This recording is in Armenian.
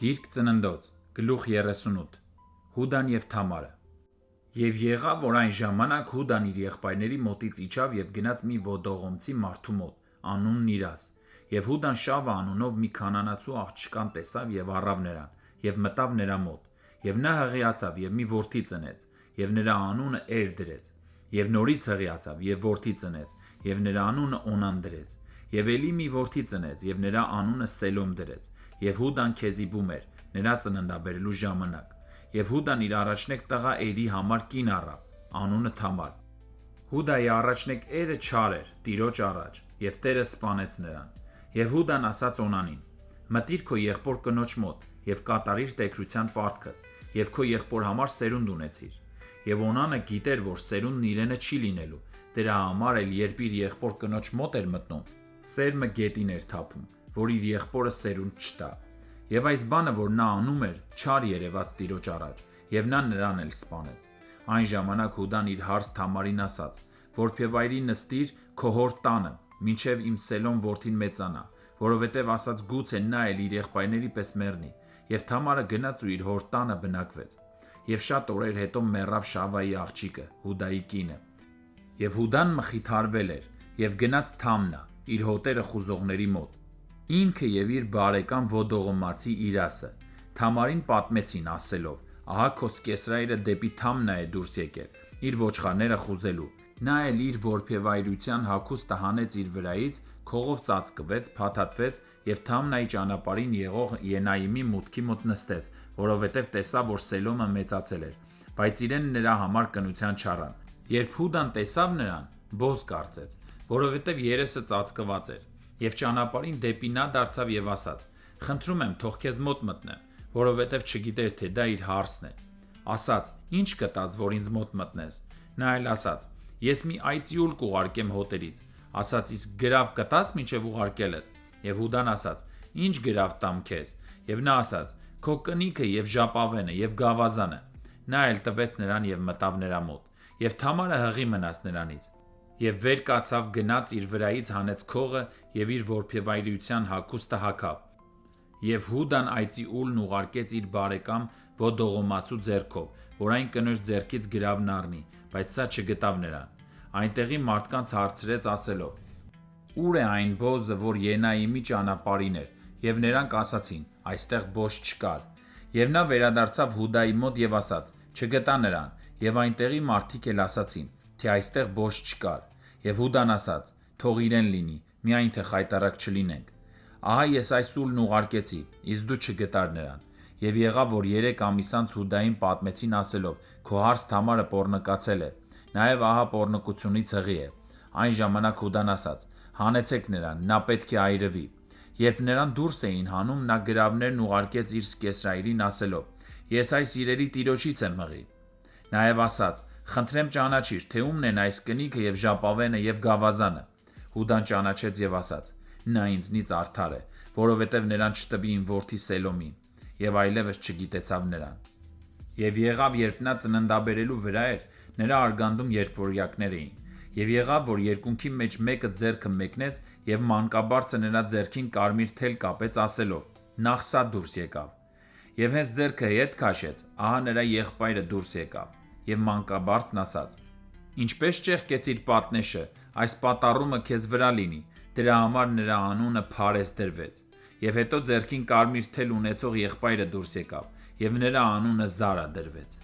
Գիրք ծննդոց, գլուխ 38, Հուդան և Թամարը։ Եվ եղավ, որ այն ժամանակ Հուդան իր եղբայրների մոտից իջավ և գնաց մի ոտողոմցի մարդու մոտ, անունն Իրաս, և Հուդան Շավա անունով մի քանանացու աղջկան տեսավ և առավ նրան, և մտավ նրա մոտ, և նա հղիացավ և մի որդի ծնեց, և նրա անունը Էր դրեց, և նորից հղիացավ և որդի ծնեց, և նրա անունը Օնան դրեց, և էլի մի որդի ծնեց, և նրա անունը Սելոմ դրեց, և Հուդան քեզիբում էր, նրա ծննդաբերելու ժամանակ, և Հուդան իր առաջնեկ տղա Էրի համար կին առավ, անունը Թամար։ Հուդայի առաջնեկ Էրը չար էր Տիրոջ առաջ, և Տերը սպանեց նրան։ Եվ Հուդան ասաց Օնանին. «Մտիր քո եղբոր կնոջ մոտ և կատարիր տեկրության պարտքդ, և քո եղբոր համար սերունդ ունեցիր»։ Եվ Օնանը գիտեր, որ սերունդն իրենը չի լինելու, դրա համար էլ երբ իր եղբոր կնոջ մոտ էր մտնում, սերմը գետին էր թափում, որ իր եղբորը սերունդ չտա։ Եվ այս բանը, որ նա անում էր, չար երևաց Տիրոջ առաջ, և նա նրան էլ սպանեց։ Այն ժամանակ Հուդան իր հարս Թամարին ասաց. «Որբևայրի նստիր քո հոր տանը, մինչև իմ Սելոմ որդին մեծանա, որովհետև ասաց գուցե նա էլ իր եղբայրների պես մեռնի»։ Եվ Թամարը գնաց ու իր հոր տանը բնակվեց։ Եվ շատ օրեր հետո մեռավ Շավայի աղջիկը, Հուդայի կինը։ Եվ Հուդան մխիթարվել էր և գնաց Թամնա, իր հոտերը խուզողների մոտ, ինքը և իր բարեկամ Ոտողոմացի Իրասը։ Թամարին պատմեցին, ասելով. «Ահա քո սկեսրայրը դեպի Թամնա է դուրս եկել իր ոչխարները խուզելու»։ Նա էլ իր որբևայրության հագուստը հանեց իր վրայից, քողով ծածկվեց, փաթաթվեց և Թամնայի ճանապարհին եղող Ենայիմի մուտքի մոտ նստեց, որովհետև տեսավ, որ Սելոմը մեծացել էր, բայց իրեն նրա համար կնության չառան։ Երբ Հուդան տեսավ նրան, բոզ կարծեց, որովհետև երեսը ծածկված էր, և ճանապարհին դեպի նա դարձավ և ասաց. «Խնդրում եմ, թող քեզ մոտ մտնեմ», որովհետև չգիտեր, թե դա իր հարսն է։ Ասաց. «Ի՞նչ կտաս, որ ինձ մոտ մտնես»։ Նա էլ ասաց. «Ես մի այծի ուլ կուղարկեմ հոտերից»։ Ասաց. «Իսկ գրավ կտաս մինչև ուղարկելդ»։ Եվ Հուդան ասաց. «Ի՞նչ գրավ տամ քեզ»։ Եվ նա ասաց. «Քո կնիքը և ժապավենը և գավազանը»։ Նա էլ տվեց նրան և մտավ նրա մոտ։ Եվ Թամարը հղի մնաց նրանից։ Եվ վեր կացավ, գնաց իր վրայից հանեց քողը և իր որբևայրության հագուստը հագավ։ Եվ Հուդան այծի ուլն ուղարկեց իր բարեկամ Ոտողոմացու ձեռքով, որ այն կնոջ ձեռքից գրավն առնի, բայց սա չգտավ նրան։ Այնտեղի մարդկանց հարցրեց, ասելով. «Ո՞ւր է այն բոզը, որ Ենայիմի ճանապարհին էր»։ Եվ նրանք ասացին. «Այստեղ բոզ չկար»։ Եվ նա վերադարձավ Հուդայի մոտ և ասաց. «Չգտա նրան»։ Եվ այնտեղի մարդիկ էլ ասացին, թե այստեղ բոզ չկար։ Եվ Հուդան ասաց. «Թող իրեն լինի, միայն թե խայտառակ չլինենք։ Ահա ես այս ուլն ուղարկեցի, իսկ դու չգտար նրան»։ Եվ եղավ, որ 3 ամիս անց Հուդային պատմեցին, ասելով. «Քո հարս Թամարը պոռնկացել է, նաև ահա պոռնկությունից հղի է»։ Այն ժամանակ Հուդան ասաց. «Հանեցեք նրան, նա պետք է այրվի»։ Երբ նրան դուրս էին հանում, նա գրավներն ուղարկեց իր սկեսրայրին, ասելով. «Ես այս իրերի տիրոջից եմ հղի»։ Նաև ասաց. «Խնդրեմ ճանաչիր, թե ումն են այս կնիքը և ժապավենը և գավազանը»։ Հուդան ճանաչեց և ասաց. «Նա ինձնից արդար է, որովհետև նրան չտվի իմ որդի Սելոմին»։ Եվ այլևս չգիտեցավ նրան։ Եվ եղավ, երբ նա ծննդաբերելու վրա էր, նրա արգանդում երկվորյակներ էին։ Եվ եղավ, որ երկունքի մեջ մեկը ձեռքը մեկնեց և մանկաբարձը նրա ձեռքին կարմիր թել կապեց, ասելով. «Նախ սա դուրս եկավ»։ Եվ հենց ձեռքը ետ քաշեց, ահա նրա եղբայրը դուրս եկավ։ Եվ մանկաբարձն ասաց. «Ինչպե՞ս ճեղքեցիր պատնեշը, այս պատառումը քեզ վրա լինի»։ Դրա համար նրա անունը Փարես դրվեց։ Եվ հետո ձեռքին կարմիր թել ունեցող եղբայրը դուրս եկավ, և նրա անունը Զարա դրվեց։